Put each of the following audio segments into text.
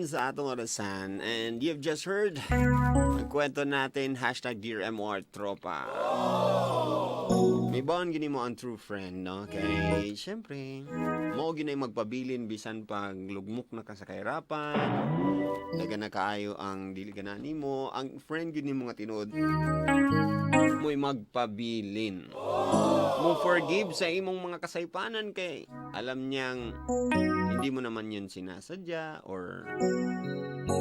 sa atong orasan. And you've just heard ang kwento natin, hashtag Dear MR Tropa. May baon gini mo ang true friend, no? Kay, syempre, mo gini magpabilin bisan pag lugmok na ka sa kahirapan, daga na kaayo ang dili ganani mo, ang friend gini mo nga tinuod, mo'y magpabilin. Mo forgive sa imong mga kasaypanan kay alam niyang hindi mo naman yun sinasadya or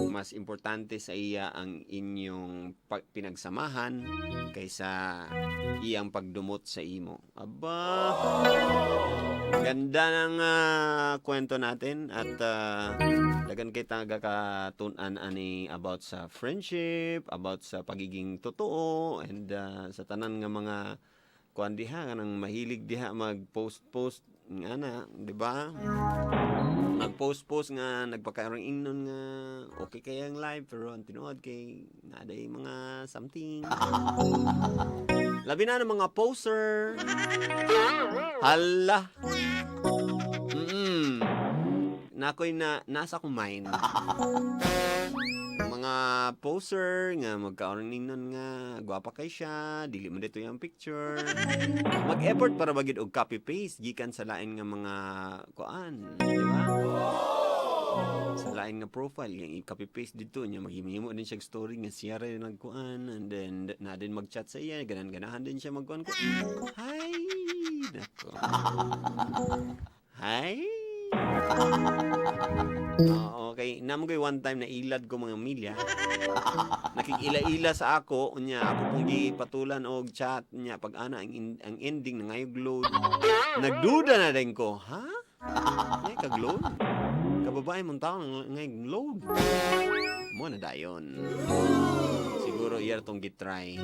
mas importante sa iya ang inyong pinagsamahan kaysa iyang pagdumot sa imo. Aba, ganda ng kwento natin at dagan kita gakatunan ani about sa friendship, about sa pagiging totoo, and sa tanan nga mga kuan diha kanang mahilig diha mag-post nga na, di ba? Mag-post nga nagpakaroon ingnon nga okay kaya ang live pero ang tinuod kay naday mga something. Labi na ng mga poster. Hala. Nakoy nasa akong mind. Mga poster nga magkaroon ingnon nga gwapa kay siya, dili mo dito yung picture. Mag-effort para bagid og copy paste gikan sa lain nga mga kuan, di ba? Sa lain nga profile yang i-copy paste dito niya maghimo din siya story nga siya rin nagkuan, and then na din mag-chat sa iya, ganan-ganahan din siya magkuan ko. Hi. Nako. Hi. Okay. Namoy one time na ilad ko mga milya. Nakikila-ila sa ako, unya ako pong gipatulan og chat niya pag ana ang ending na ngayog load. Nagduda na din ko, ha? Ngay kag-load? Kababae mong tao ngayog load. Mo na dayon. Siguro iya tong gitry.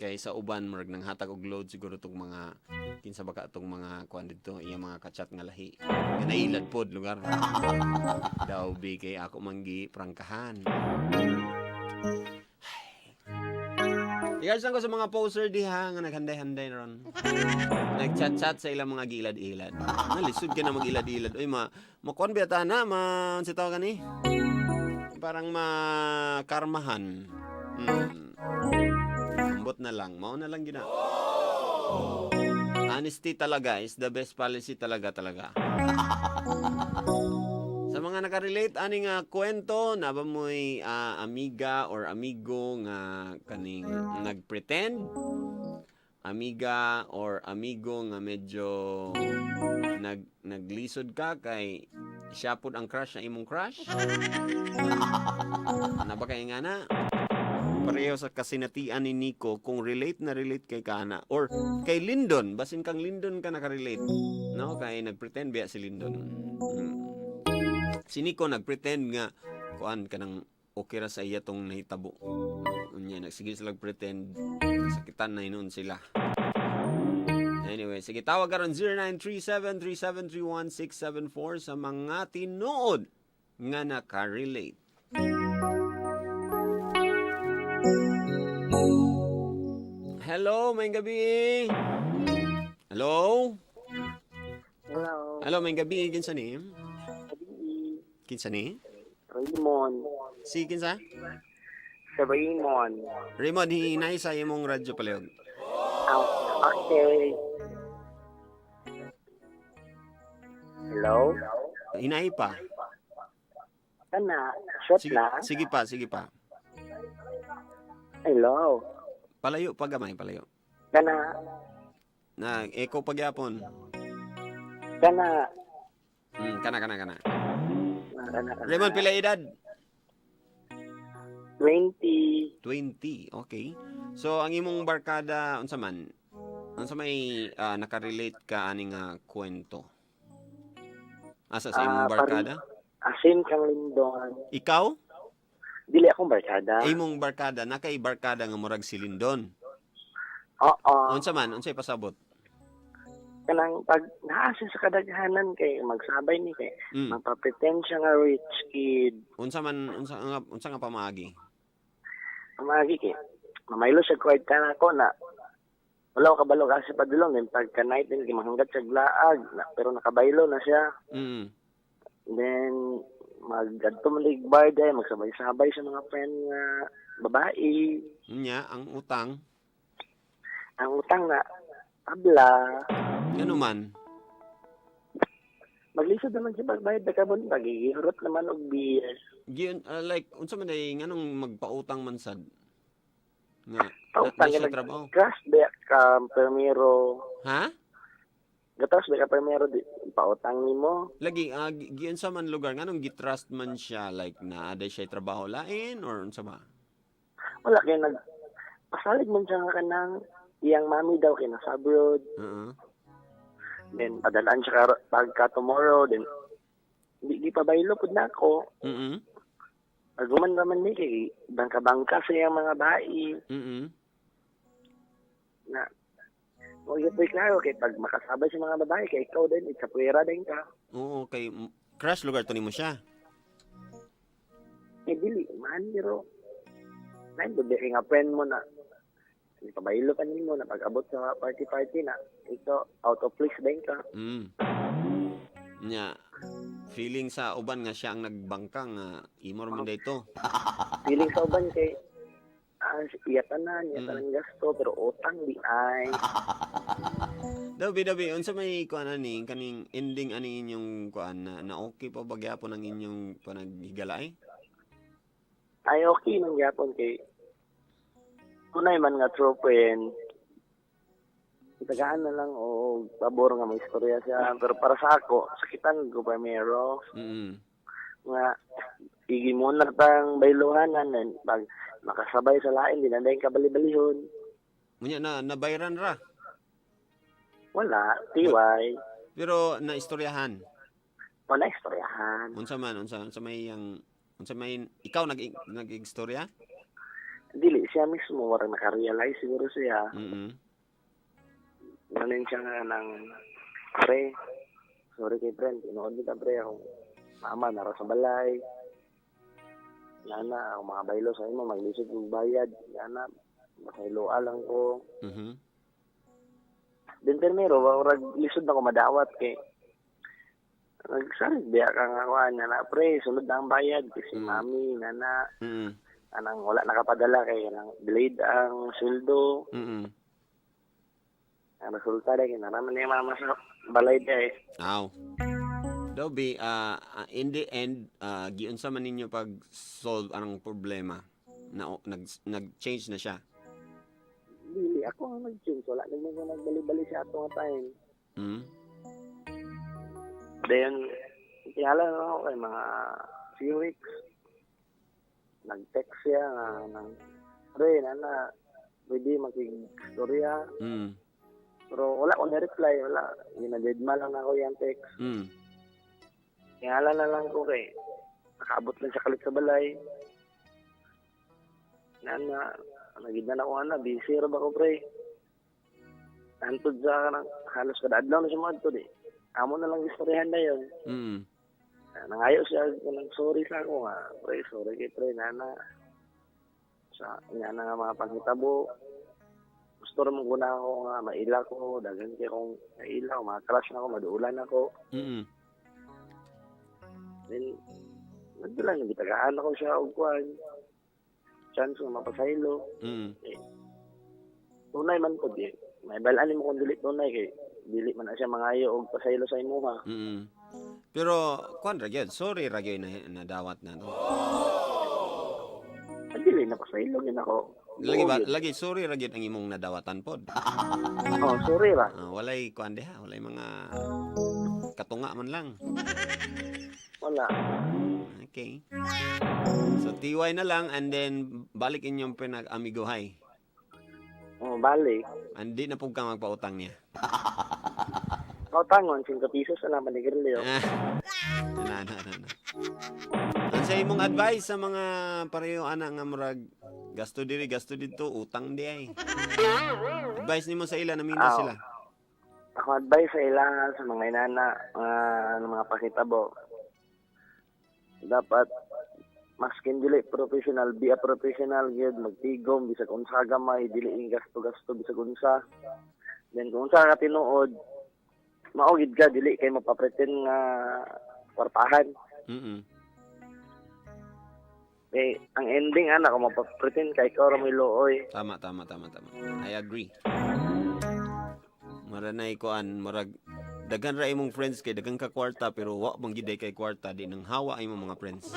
Kay sa uban murag nang hatag og load siguro tong mga kinsa baka tong mga kuan dito, iya mga ka-chat nga lahi. Nga nailad pod lugar. Daw bi kay ako manggi prangkahan. Ikas lang ko sa mga poster diha nga naghanday-handay ron. Nagchat-chat sa ilang mga gilad-ilad. Nalisod ka na mag-ilad-ilad. Uy, makuan biyata na, si tawag ni? Parang makarmahan. Ambot na lang. Mao na lang gina. Honesty talaga is the best policy talaga. Sa mga nakarelate ani nga kwento, naba mo'y amiga or amigo nga kaning nagpretend, amiga or amigo nga medyo naglisod ka kay siya pud ang crush na imong crush. Naba kay nga na pareho sa kasinatian ni Nico kung relate kay kana or kay Lindon, basin kang Lindon ka nakarelate, no? Kay nagpretend biya si Lindon. Si Nico nagpretend nga kuan kanang okay ra sa iya tong nahitabo. Unya nagsige sila pretend sakitan na inon sila. Anyway, sige tawag karon 0937-3731-674 sa mga tinuod nga nakarelate. Hello, may gabi. Hello? Hello, may gabi. Kinsa ni? Kinsa ni? Raymond. Si kinsa? Sa Raymond. Raymond, hinay sa imong radyo palihog. Okay. Hello? Hinay pa. Kana, shot Sige, na. sige pa. Hello? Palayo pa gamay, palayo. Kana, Na echo pagyapon. kana. Kana. Kana. Raymond, pila edad? 20. 20, okay. So ang imong barkada unsa man? Unsa may nakarelate ka ani nga kwento? Asa sa imong barkada? Asin kang Lindon. Ikaw? Dili akong barkada. Imong barkada, nakay barkada nga murag si Lindon. Oo. Unsa man? Unsay pasabot? Kanang pag naasa sa kadaghanan kay magsabay ni kay magpa-pretend siya nga rich kid. Unsa nga pamaagi? Pamagi kay mamaylo siya kwait ka na ako na wala ko kabalo kasi padulong din pagka night din gimahanggat siya glaag na, pero nakabaylo na siya. Then Mag-adto malig bar day, magsabay-sabay sa mga friend nga babae. Nya, ang utang. Ang utang na tabla. Ano man? Maglisod naman siya pagbayad na kabon, pagigihurot naman og beer. Giyon, like, unsa man day, nganong magpautang man sad? Nga, Pautang na siya ka trabaho. gas ba ka permiro. Ha? Gatas ba ka permiro di pautang nimo. Lagi, giyon sa man lugar, nganong gitrust man siya, like, na aday siya trabaho lain, or unsa ba? Wala kay pasalig man siya nga kanang iyang mami daw kay nasa abroad. Then padalaan siya pagka tomorrow, then di pa baylo pud nako. Aguman naman ni kay bangka-bangka sa iyang mga bayi. Na mo gyud klaro kay pag makasabay sa mga babae kay ikaw din ikapuwera din ka. Oo, kay crush lugar to nimo siya. Dili man pero nine do kay nga friend mo na ipabaylo ka nimo na pag-abot sa party na ito out of place din ka. Nya, feeling sa uban nga siya ang nagbangka nga imo man dayto. Feeling sa uban kay iyatan ng gasto pero utang di ay. Dabi, unsa may kuan ani kaning ending ani inyong kuan na okay pa ba gyapon ang inyong panaghigalay? Ay okay man gyapon kay kunay man nga true friend. Itagaan na lang o pabor nga may istorya siya. Pero para sa ako, sakitan ko pa mero. Nga, igi mo na tang bayluhanan. Pag makasabay sa lain, di na dahil kabali-balihon. Munya nabayran ra? Wala, tiway. Pero naistoryahan? Wala istoryahan. Unsa may ikaw nag-istorya? Dili siya mismo, warang nakarealize siguro siya. Nanin siya nga ng, pre, sorry kay friend, inood kita pre, akong mama, nara sa balay. Yana, ako mga baylo sa imo, maglisod ng bayad. Yana, masayloa lang ko. Din permero, warag lisod na ko madawat kay nagsarig biya ka nga kuhan na pre, sunod na ang bayad kasi mami, nana, anang wala nakapadala kay nang delayed ang sweldo. Ang resulta dahil kinaraman niya mama sa balay dahil. Dobi, in the end, giunsa man ninyo pag-solve anong problema? Nag-change na siya? Dili, ako ang nag-change. Wala naman ko nagbali-bali siya ato nga time. Then, tingala na ako kay mga few weeks. Nag-text siya nga pre, nana, pwede makig-storya. Pero wala ko na-reply, wala. Ginadedma lang ako yung text. Tingala na lang ko kay nakaabot lang siya kalit sa balay. Nana, nagignan ako busy ra ba ko pre? Antod sa halos kada adlaw na siya mo antod eh. Amo na lang istoryahan na yun. Nangayo siya ng sorry sa ako nga. Pre, sorry kay pre, nana. Sa nga nga mga panghitabo. Gusto rin mong ako nga maila ko. Dagan kay kong maila ko. Makakrush na ako, maduulan ako. Then, nagdala, nagitagaan ako siya og kuhan. Chance nga mapasaylo. Tunay man po di. May balaan mo kung dili tunay kay dili man na siya mangayo og pasaylo sa imuha. Pero kuan ra gyud, sorry ra gyud na dawat na to. Dili na pasaylo gyud ako. Lagi sorry ra gyud ang imong nadawatan pod. Sorry ra. Walay kuan diha, walay mga katunga man lang. Wala. Okay. So tiway na lang and then balik inyong pinag-amiguhay. Balik. Andi na pug ka magpautang niya. Pautangon, 5 pesos na naman ni Grillo. Ang sa imong advice sa mga pareho ana nga murag gasto diri, gasto dito, utang di ay. Advice nimo sa ila na mina sila. Ako advice sa ila sa mga inana, mga pakitabo. Dapat maskin dili professional, be a professional gyud, magtigom bisag unsa gamay, dili gasto-gasto bisag unsa. Then kung unsa ka tinuod, maugid ka dili kay mapapretend nga kwartahan. Eh, ang ending, anak, kung mapapretend ka, ikaw ramay looy. Tama. I agree. Maranay kuan, marag daghan ra imong friends kay daghan ka kwarta pero wa bang giday kay kwarta di nang hawa imong mga friends.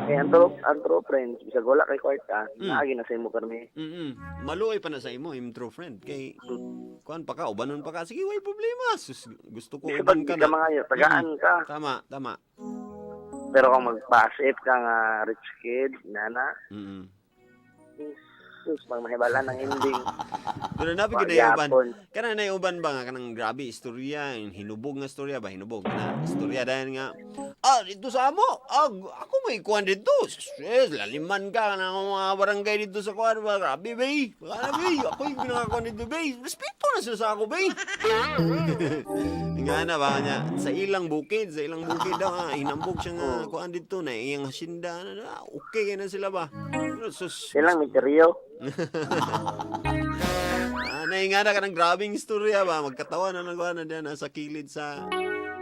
Eh, ang true friends, bisag wala kay kwarta, naagi na sa imo karmi. Maluoy pa na sa imo imong true friend kay kuan pa ka ubanon pa ka sige way problema. Sus, gusto ko Bisag uban ka ka na. mga yun, tagaan ka. Tama. Pero kung magpa-asip ka nga rich kid, nana, sus, magmahibala ng ending. Pero nabi gid uban. Kana na uban ba nga kanang grabe istorya, hinubog nga istorya ba hinubog na istorya dayon nga. Dito sa amo. Ako may kuan dito. Yes, laliman ka na mga barangay dito sa kuan ba. Grabe bay. Baka bay. Ako yung pinakakuan dito bay. Respeto na sila sa ako bay. Nga na ba niya sa ilang bukid daw hinambog siya nga kuan dito na iyang hasinda na okay na sila ba. Silang misteryo. Naingana ka ng grabing istorya ba? Magkatawa na nagawa na diyan sa kilid sa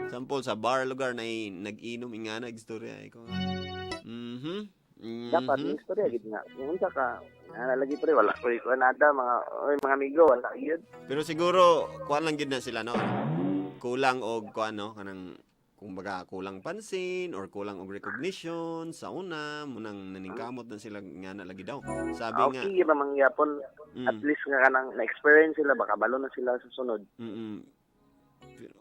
sample sa bar lugar na nag-inom ingana istorya iko. Dapat yung istorya gid nga. Kung unsa ka lagi pre wala ko nada mga amigo wala gyud. Pero siguro kuan lang gid na sila no. Kulang og kuan no kanang kumbaga kulang pansin or kulang og recognition sa una munang naningkamot na sila nga na lagi daw. Sabi nga okay ra mangyapon at least nga kanang na-experience sila baka balo na sila sa sunod.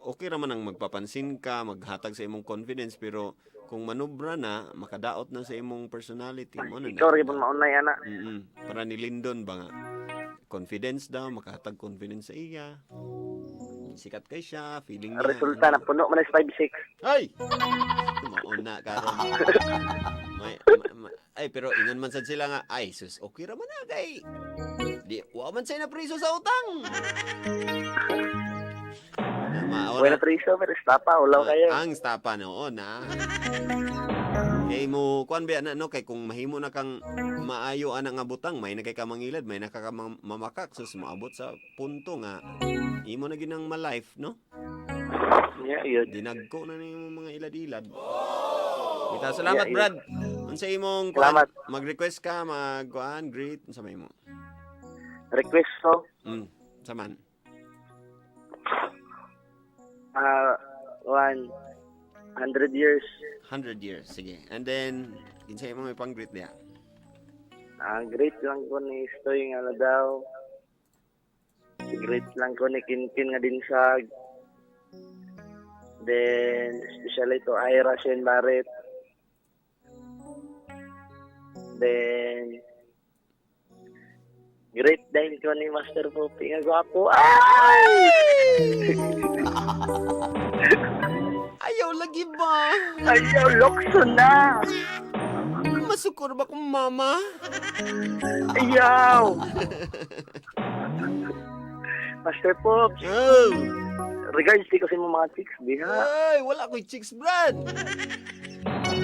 Okay ra man ang magpapansin ka, maghatag sa imong confidence pero kung manubra na makadaot na sa imong personality mo na. Ikaw rin maunay ana. Para ni Lindon ba nga confidence daw makahatag confidence sa iya. Sikat kay siya, feeling niya. Resulta na puno man 5-6. Ay! Mauna karon. Ay pero ingon man sad sila nga, ay sus, okay ra man na kay. Di wa man say na priso sa utang. Wala priso pero estapa ulaw kayo. Ang estapa noon na. Kay mo kuan ba na no kay kung mahimo na kang maayo ana nga butang, may nagay ka mangilad, may nakakamamakak sus maabot sa punto nga imo na ginang ma-life, no? Yeah, yun. Dinagko na ni mga ilad-ilad. Kita salamat, yeah, Brad. Unsa imong salamat. Mag-request ka, mag-kuan, greet, unsa may mo? Request ko? Saman. 100 years. 100 years, sige. And then, kinsa imong may pang-greet niya? Great lang ko ni Stoy nga daw. Great lang ko ni Kinkin nga dinsag. Then, especially to Ira Shane Barrett. Then, great din ko ni Master Poppy nga gwapo. Ay! Ayaw lagi ba? Ayaw, lokso na! Masukor ba kung mama? Ayaw! Master Pops. Oh. Regards di kasi mo mga chicks, di ha? Ay, wala ko'y chicks, Brad.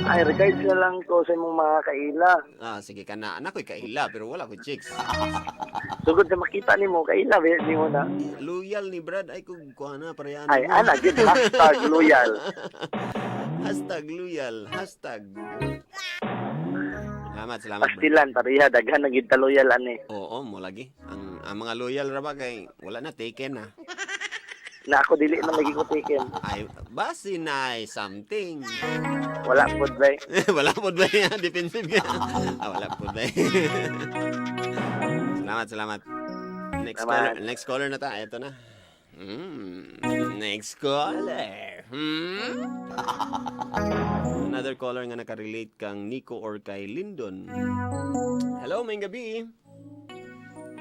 Ay, regards na lang ko sa mong mga kaila. Sige ka na. Anak ko'y kaila, pero wala ko'y chicks. Sugod sa makita ni mo, kaila, di mo na. Loyal ni Brad. Ay, kung kuha na, parehano. Ay, anak, yun, hashtag loyal. Hashtag loyal. Hashtag. Salamat. Pastilan, pareha, daghan, naging loyal, ane. Oo, mo lagi. Ang mga loyal ra ba kay wala na taken na. Na ako dili na lagi ko taken. Ay, basi na something. Wala pod bay. Wala pod bay. Defensive ka. Wala pod bay. Salamat. Next caller na ta. Ito na. Next caller. Another caller nga nakarelate kang Nico or kay Lindon. Hello, may gabi.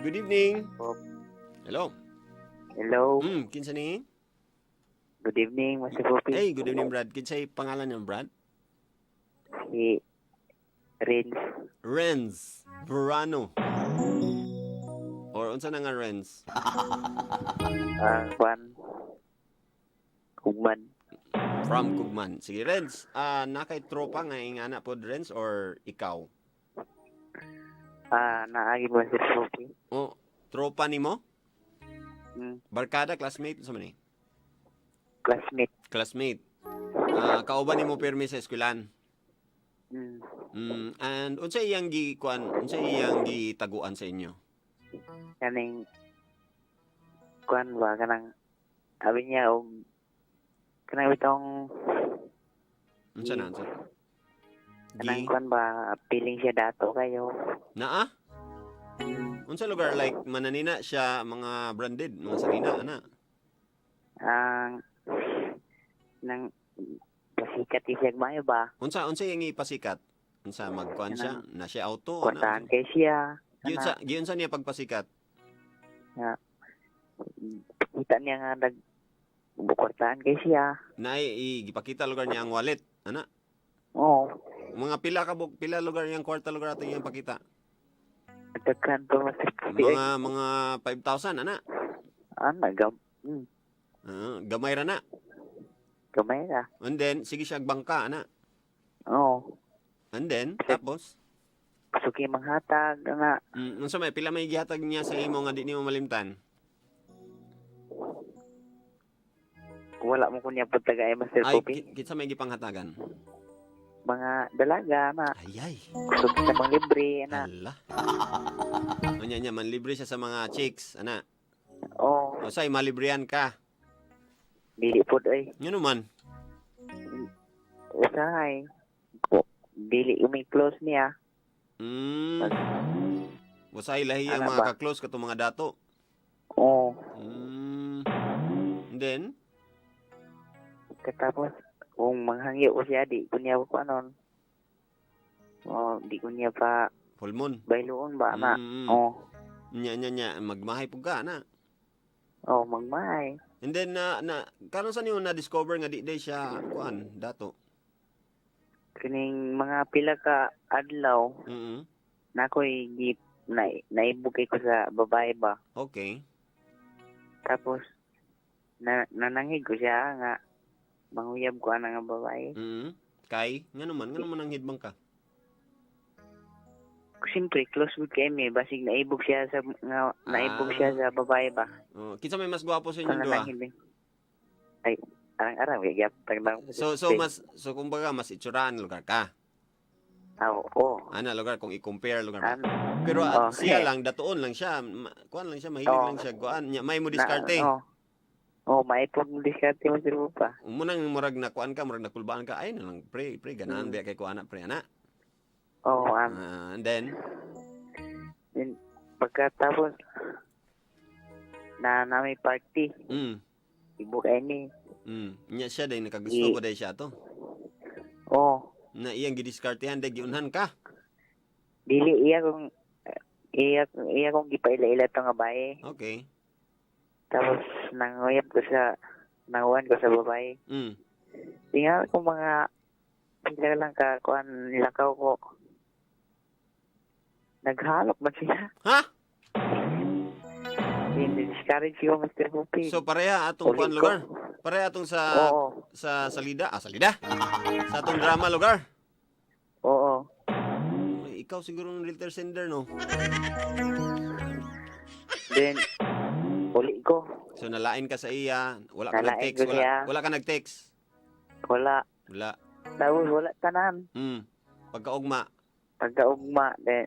Good evening. Hello. Hello. Kinsa ni? Good evening, Master Poppy. Hey, good evening, Brad. Kinsay pangalan niyo, Brad? Si Renz Verano. Or unsa na nga Renz? Juan Kugman. From Kugman. Sige, Renz. Nakay tropa nga ingana pod Renz or ikaw? Naagi ba si Poppy? Oh, tropa nimo? Barkada, classmate, sa man eh? Classmate. Kauban nimo pirmi sa eskwelahan? And unsa iyang gitaguan sa inyo? Kaning kuan ba kanang abi niya og kanang bitong Unsa na unsa? kanang kuan ba piling siya dato kayo. Naa? Unsa lugar like mananina siya mga branded, mga salina ana? Ang nang pasikat siya mayo ba? Unsa iyang ipasikat? Unsa magkuan siya? Na siya auto Kwartahan kay siya. Giunsa niya pagpasikat? Na kita niya nga bukwartahan kay siya. Gipakita lugar niya ang wallet, ana? Oo. Mga pila lugar yang kwarta lugar ato iyang pakita. Daghan to Mga 5,000 ana? Gamay ra na. Gamay ra. And then sige siya bangka ana. Oo. And then tapos Suki manghatag nga. Unsa may pila may gihatag niya sa imo nga di nimo malimtan? Wala mo kunya pud tagay Master Poppy. Kinsa may gipanghatagan? Mga dalaga na. Ayay. Gusto sa mga libre na. Hala. Anya man libre siya sa mga chicks ana. Oo. O say malibrihan ka. Dili pud ay. Ngano man? Usahay. Dili umi-close niya. Wasay lahi ang Ano mga ba? ka-close katong mga dato. Oo. And then Katapos, kung manghangyo ko siya, di ko niya ko anon. Di ko niya pa full moon. bayloon ba na. Nya magmahay pug ka na. Magmahay. And then karon sa niyo na discover nga di day siya kuan dato. Kining mga pila ka adlaw, na ako'y naibugay ko sa babae ba. Okay. Tapos, nanangig ko siya nga, manguyab ko nga babae. Kay, ngano man ang hidbang ka? Siyempre, close with kami, basig naibog siya sa babae ba. Kinsa may mas gwapo sa inyo duha? Ay, arang-arang, So kumbaga mas itsuraan lugar ka. Oo. Ana lugar kung i-compare lugar. Pero siya lang datoon lang siya, kuan lang siya mahilig lang siya kuan nya may mo diskarte. May pag diskarte mo sila pa. Munang murag na kuan ka, murag nakulbaan ka, ay na lang pre ganahan ba kay kuan pre ana. And then pagkatapos na may party. Ibukay ni. Nya siya day nakagusto ko day siya to. Na iyang gidiskartehan day giunhan ka. Dili iya kong gipaila-ila to nga bae. Okay. Tapos nanguwan ko sa babae. Tingnan ko mga pila lang ka kuan lakaw ko. Naghalok ba siya? Ha? Discourage ko, Mr. Poppy. So pareha atong kuan lugar. Pareha atong sa salida. Salida. Sa atong drama lugar. Oo. Ikaw siguro ng realtor sender no. Then uli ko. So nalain ka sa iya, wala ka Nalain nag-text, ko siya. wala ka nag-text. Wala. Tapos wala tanan. Pagkaugma, then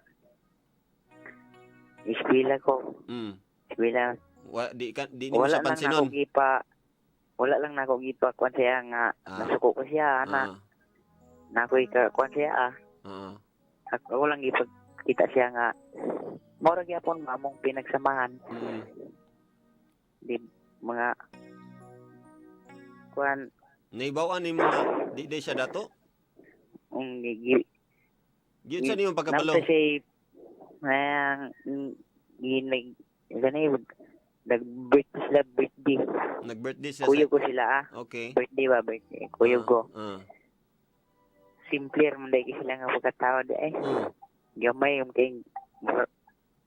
ispila ko. Ispila. Di mo sa pansinon. Wala lang nako gipa kuan siya nga nasuko ko siya ana. Nakoy ka kuan siya Ako lang gipagkita siya nga mura gyapon mamong pinagsamahan. Di mga kuan naibaw-an nimo nga di siya dato? Giyon sa nimo pagkabalo. Kasi nag-birthday. Nag-birthday siya. Kuyo ko sila Okay. Birthday. Kuyo ko. Simple man dahil sila nga pagkatao di ay. Gamay yung kayong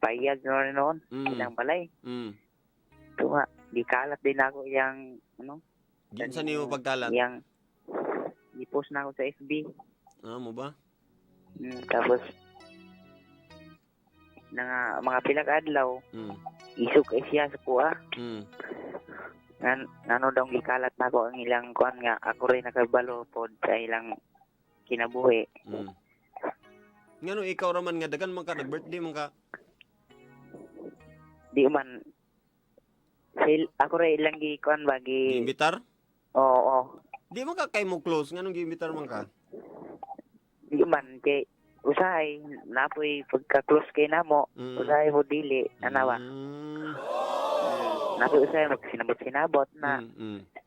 payag noon. Ilang balay. Ito nga, di kalat din ako yung Giyon sa nimo pagkalat? Yung i-post na ako sa FB. Mo ba? Tapos mga pilang adlaw, isuk siya sa kuha. Nano daw gikalat na ako ang ilang kuan nga ako rin nakabalo pod sa ilang kinabuhi. Ngano ikaw raman nga dagan man ka nag-birthday man ka. Di man ako rin ilang gikuan bagi. Giimbitar? Oo. Di man ka kay mo close nganong giimbitar man ka? Di man kay usahay napoy pagka-close kay namo, usahay mo dili anawa. Napoy usahay magsinabot na.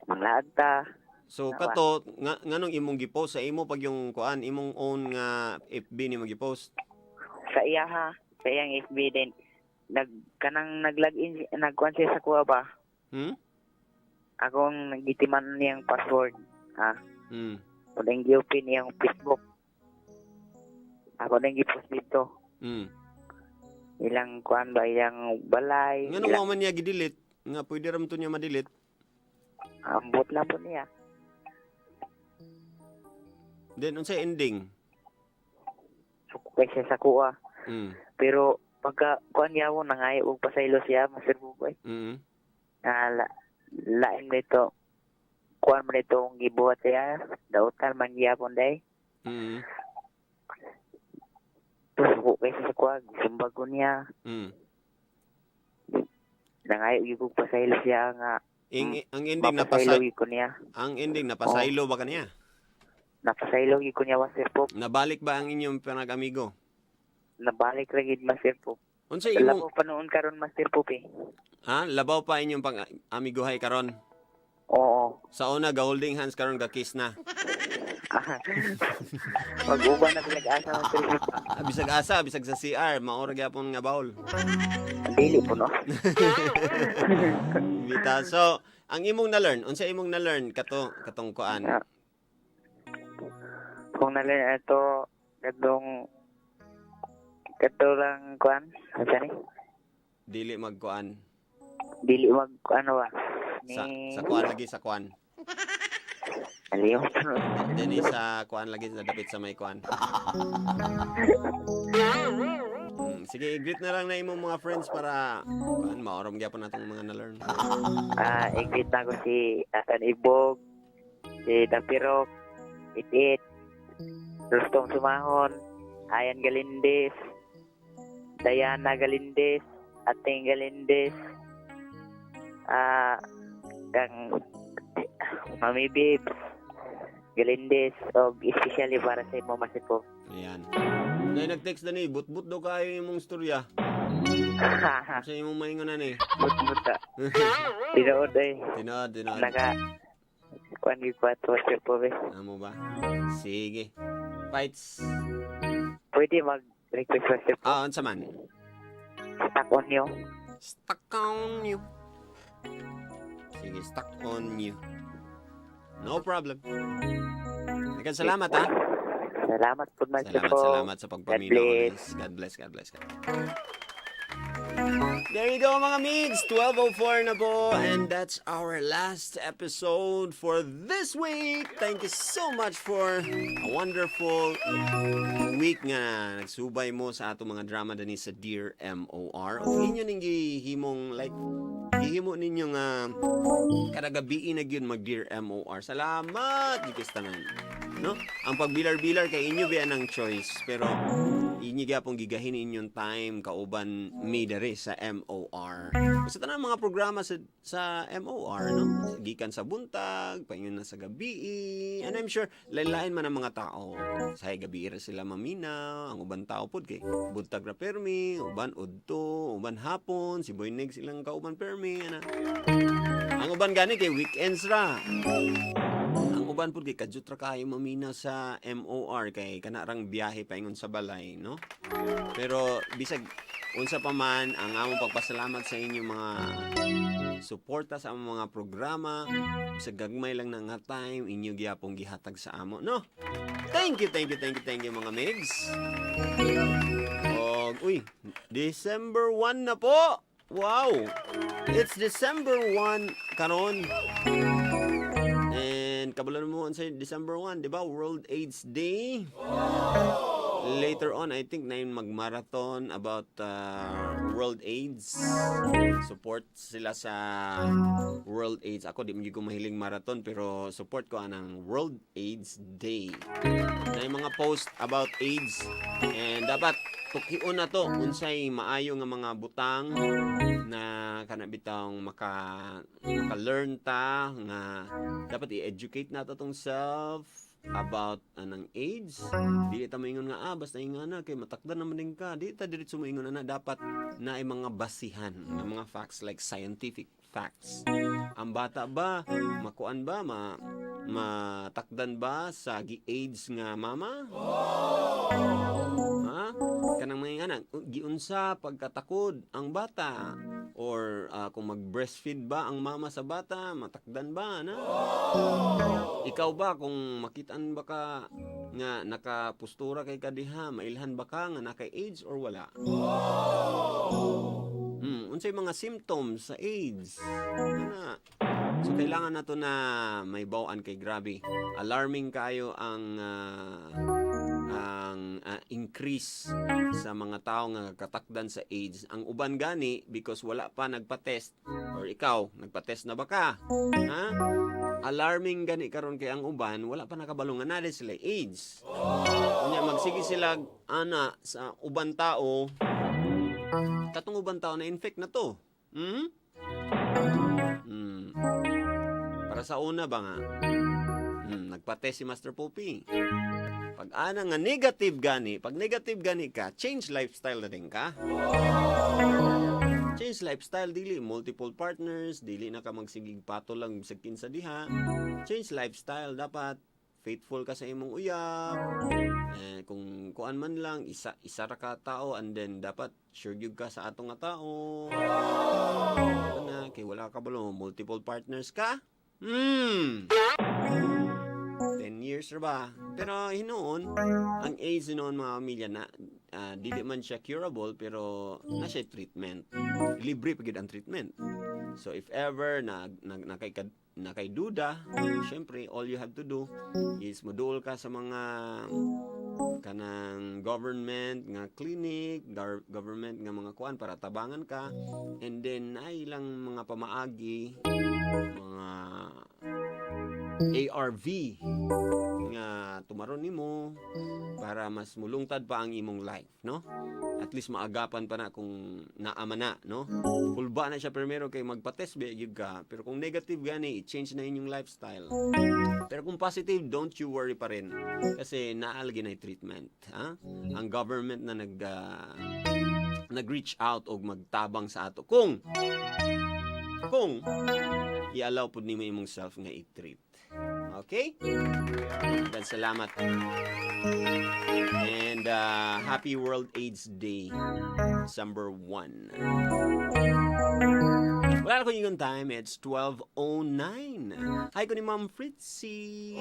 Manglaag ta. So kato nganong imong gi-post sa imo pag yung kuan imong own nga FB ni magi-post? Sa iya ha, sa iyang FB din nag-login nagkuan siya sa kuha ba? Akong nagitiman niyang password ha. Kung gi-open niyang Facebook. Ako nang gi-post dito. Ilang kuan ba ilang balay. Ngano mo man niya gi-delete? Nga pwede ram to niya ma-delete. Ambot lang po niya. Then unsay ending? Sukay siya sa kuha. Pero pagka kuan niya ako nangayo og pasaylo siya Master Bugoy. Lain dito. Kuan mo dito ang gibuhat siya. Dautan man gyapon day. Suko kay sa kuha, sumbag ko niya. Nangayo gyud pasaylo siya nga. Ang ending napasaylo ko niya. Ang ending napasaylo ba kaniya? Napasaylo gyud ko niya Master Pop. Nabalik ba ang inyong panag-amigo? Nabalik ra gid Master Pop. Unsay imong labaw pa noon karon Master Pop eh. Ha? Labaw pa inyong pang-amiguhay karon? Oo. Sa una ga-holding hands karon ga-kiss na. Mag-uban na pinag-asa Master Pop. Bisag sa CR, maura gyapon nga bawl. Dili po no. Bita. So, ang imong na-learn, unsay imong na-learn katong kuan? Kung na-learn ito, kato lang kuan, ano ni? Dili magkuan. Dili ano ba? Sa kuan lagi sa kuan. Aliyo. Dili sa kuan lagi sa dapit sa may kuan. Sige, i-greet na lang na imong mga friends para kuan maorom gyapon natong mga na-learn. I-greet na ko si Atan Ibog, si Dapirok, Itit, Rustong Sumahon, Ayan Galindez, Diana Galindez, Ating Galindez, kang Mami Bibs, Galindez, o especially para sa imo Masipog. Ayan. Nay nag-text na ni, but daw kayo imong storya. Sa imong maingon na ni. But ta. Tinood eh. Tinood. Kuan gi 4 Masipog eh. Amo ba? Sige. Fights. Pwede mag-request Masipog. Unsa man? Stuck on you. Stuck on you. Sige, stuck on you. No problem. Ikaw, salamat ha. Salamat po, Salamat sa pagpaminaw. God bless. There you go mga migs, 12:04 na po, and that's our last episode for this week. Thank you so much for a wonderful week nga nagsubay mo sa ato mga drama dani sa Dear MOR. O inyo ning gihimong like gihimo ninyo nga kada gabi na gyud mag Dear MOR. Salamat gikistanan. No? Ang pagbilar-bilar kay inyo biya ng choice, pero inyo gyapon gigahin inyong time kauban mi dere sa MOR. Sa tanang mga programa sa MOR, no? Gikan sa buntag, paingon na sa gabi. And I'm sure lain-lain man ang mga tao. Sa gabi ra sila maminaw, ang uban tao pod kay buntag ra permi, uban udto, uban hapon, si Boy Neg silang kauban permi ana. Ang uban gani kay weekends ra. Ang uban pod kay kadjut ra kayo mamina sa MOR kay kanarang biyahe paingon sa balay, no? Pero bisag unsa pa man ang among pagpasalamat sa inyo mga suporta sa among mga programa, bisag gagmay lang na nga time inyo gyapong gihatag sa amo, no? Thank you mga migs. Uy, December 1 na po. Wow. It's December 1 karon. And kabalan mo sa December 1, 'di ba? World AIDS Day. Later later on, I think na yung mag-marathon about World AIDS. Support sila sa World AIDS. Ako, di ko mahiling marathon, pero support ko anang World AIDS Day. Na yung mga post about AIDS. And dapat, tukion na to. Unsay maayo nga mga butang na kanabitang maka-learn ta nga dapat i-educate na to tong self about anang AIDS. Dili ta moingon nga basta ingon na kay matakdan naman din ka. Dili ta diretso moingon na dapat na ay mga basihan ng mga facts like scientific facts. Ang bata ba makuan ba matakdan ba sa gi-AIDS nga mama? Ha? Kanang mga anak giunsa pagkatakod ang bata or kung mag-breastfeed ba ang mama sa bata, matakdan ba na? Ikaw ba kung makitaan ba ka nga nakapustura kay kadiha, mailhan ba ka nga naka AIDS or wala? Unsay mga symptoms sa AIDS? Ana. So kailangan nato na may bawaan kay grabe. Alarming kayo ang increase sa mga tao nga katakdan sa AIDS. Ang uban gani because wala pa nagpa-test or ikaw nagpa-test na ba ka? Ha? Alarming gani karon kay ang uban wala pa nakabalo nga na sila AIDS. Unya magsige sila ana sa uban tao. Katong uban tao na infect na to. Para sa una ba nga? Nagpa-test si Master Poppy. Pag ana nga negative gani, pag negative gani ka, change lifestyle na din ka. Change lifestyle, dili multiple partners, dili na ka magsigig pato lang sa kinsa diha. Change lifestyle, dapat faithful ka sa imong uyab. Kung kuan man lang, isa ra ka tao and then dapat sure gyud ka sa atong nga tao. Ana, kay wala ka balo multiple partners ka? 10 years ra ba? Pero hinuon, ang AIDS hinuon mga pamilya na dili man siya curable pero na siya treatment. Libre pa gid ang treatment. So if ever nakay duda, syempre all you have to do is moduol ka sa mga kanang government nga clinic, government nga mga kuan para tabangan ka, and then ay lang mga pamaagi, mga ARV nga tumaron nimo para mas mulungtad pa ang imong life, no? At least maagapan pa na kung naama na, no? Kulba na siya primero kay magpa-test ba gyud ka, pero kung negative gani, i-change na inyong lifestyle. Pero kung positive, don't you worry pa rin kasi naalgi na treatment, ha? Ang government na nag-reach out og magtabang sa ato kung i-allow pud nimo imong self nga i-treat. Okay? Dan salamat. And happy World AIDS Day, December 1. Wala na ko yung time. It's 12:09. Hi ko ni Ma'am Fritzy.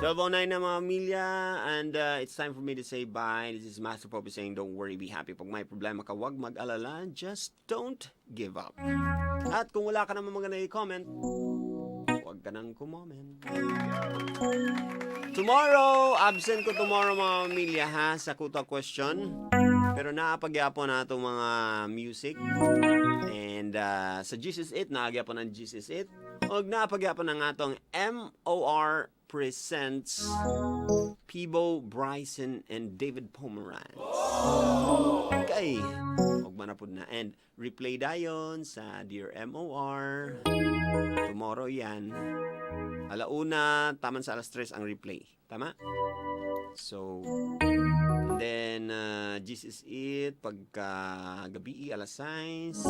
12:09 na mga pamilya, and it's time for me to say bye. This is Master Poppy saying don't worry, be happy. Pag may problema ka, wag mag-alala. Just don't give up. At kung wala ka naman maganda i-comment, wag ka nang kumoment. Tomorrow, absent ko tomorrow mga pamilya ha, sa Kuta Question. Pero naapagyapon na itong mga music. And sa Jesus It, naagyapon ng Jesus It. O naapagyapon na nga itong MOR presents Peebo Bryson and David Pomeranz. Okay. Huwag manapod na. And replay dayon sa Dear MOR. Tomorrow yan. Alauna, taman sa alas 3 ang replay. Tama? So, and then, Jesus It, pagka gabi, alas 6.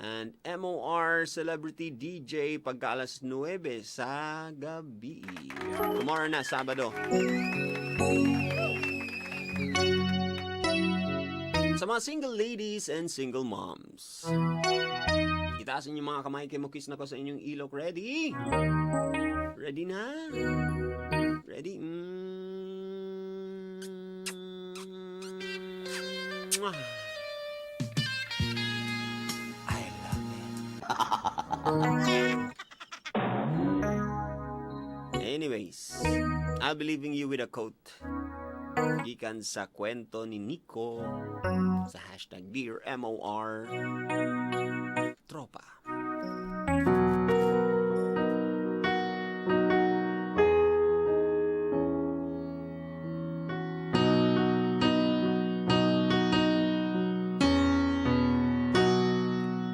And MOR Celebrity DJ, pagka alas 9 sa gabi. Tomorrow na, Sabado. Sa mga single ladies and single moms, itaasin yung mga kamay kay Mukis na ko sa inyong ilok. Ready? Ready na? Ready? I love it. Anyways, I'll be leaving you with a quote. Gikan sa kwento ni Nico sa hashtag Dear MOR Tropa.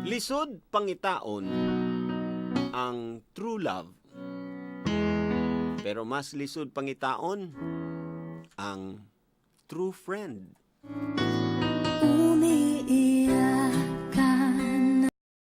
Lisod pangitaon ang true love. Pero mas lisod pangitaon ang true friend.